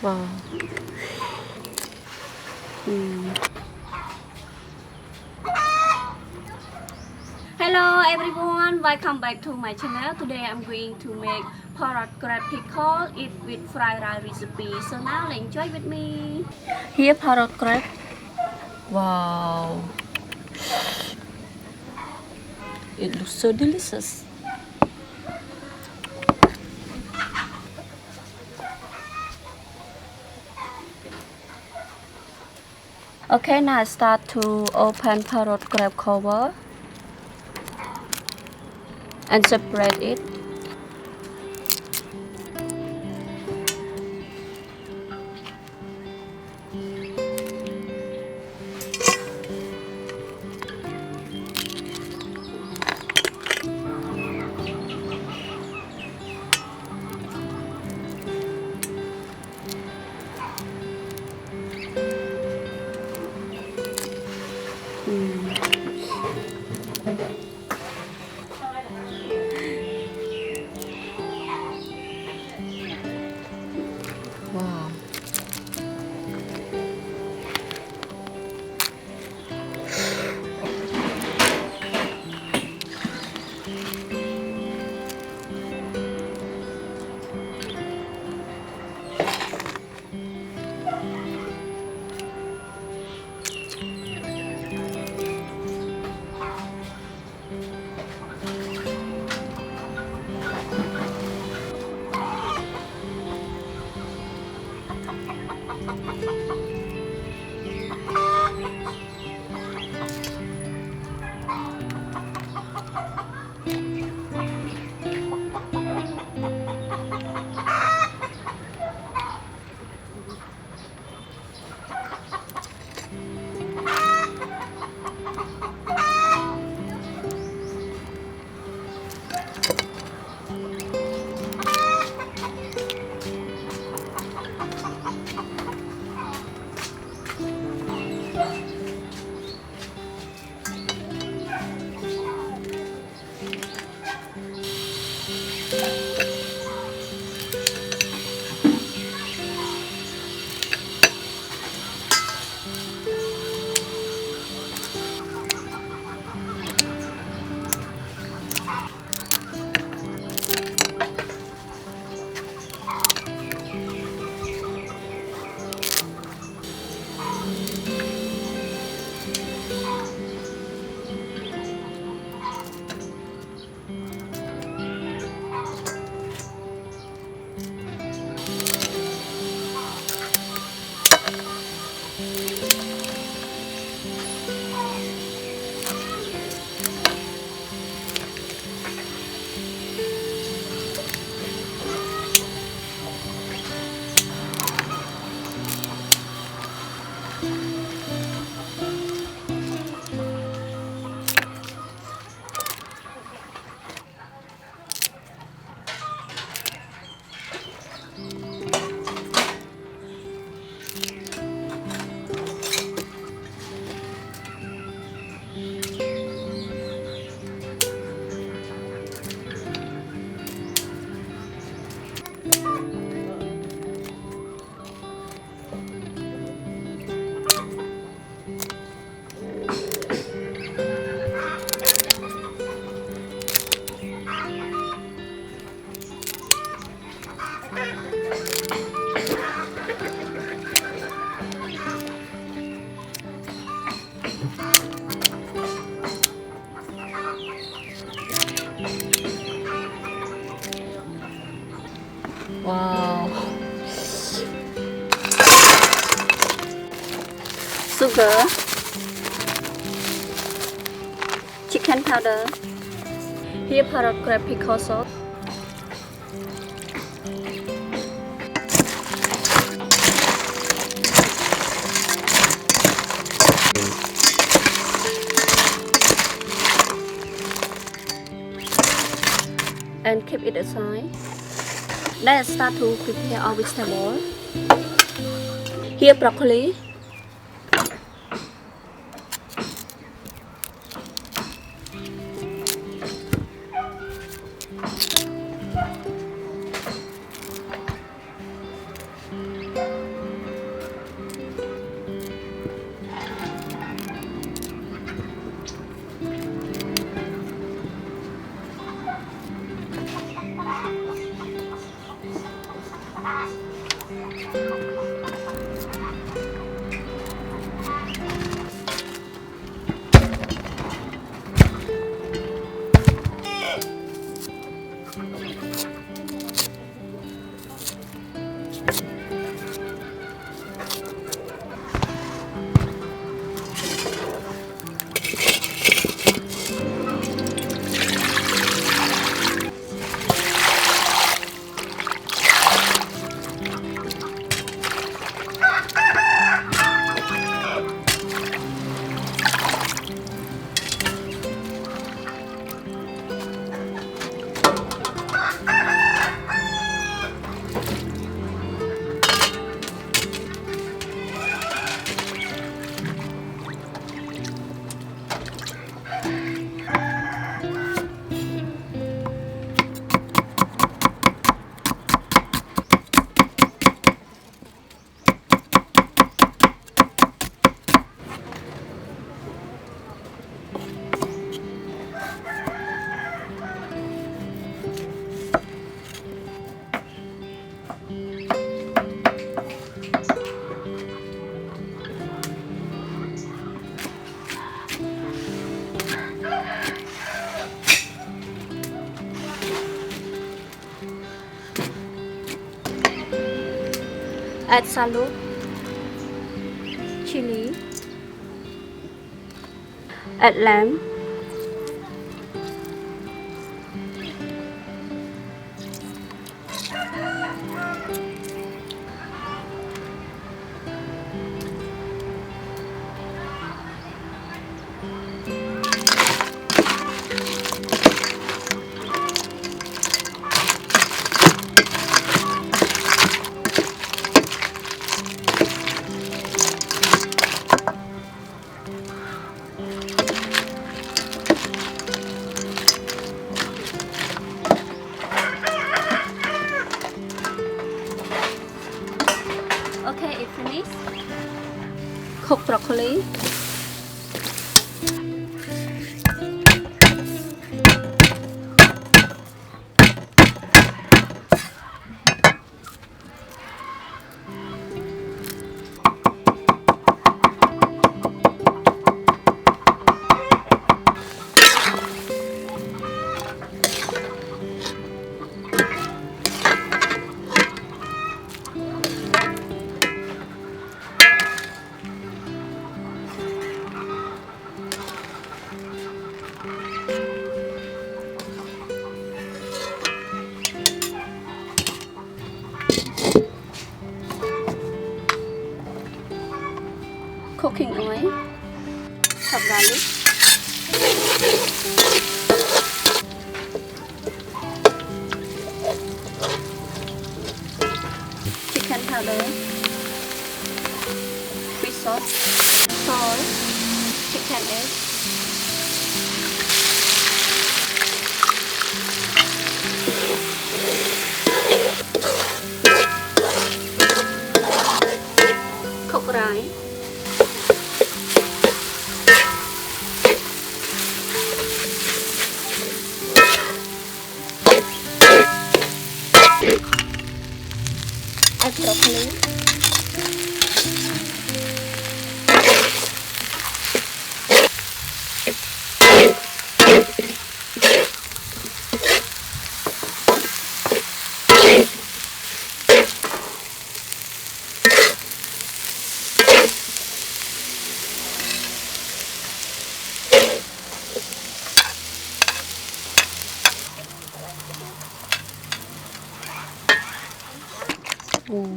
Wow. Hello everyone, welcome back to my channel. Today I'm going to make Parrot crab pickle, eat with fried rice recipe. So now enjoy with me. Here Parrot crab. Wow. It looks so delicious. Okay, now I start to open Parrot crab cover and separate it. Wow. Wow. Sugar, chicken powder. Here Parrot crab pickle sauce. And keep it aside. Then start to prepare our vegetable. Here broccoli, add salad, chili, add lamb, okay, it finished. Cook broccoli, cooking oil, chop garlic, chicken powder, fish sauce, salt, chicken egg, cook rice, add broccoli, Oh,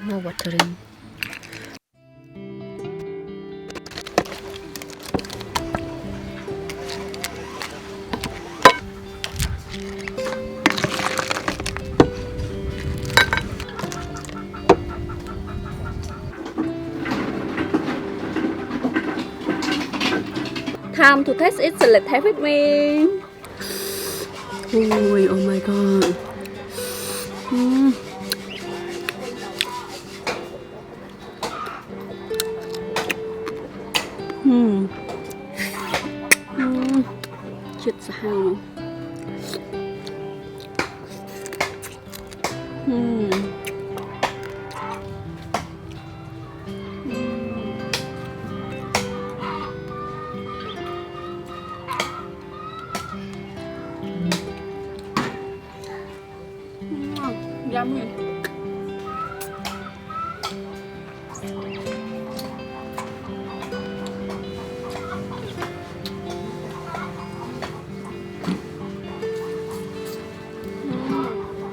now watering. Time to taste it, so let's have it me. Oh my god. Mm. Chết sao. Yummy.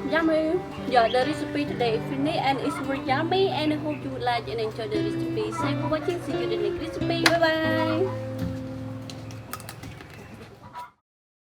Yummy. Yeah, the recipe today is finished and it's very yummy, and I hope you would like and enjoy the recipe. Thanks for watching. See you in the next recipe. Bye bye.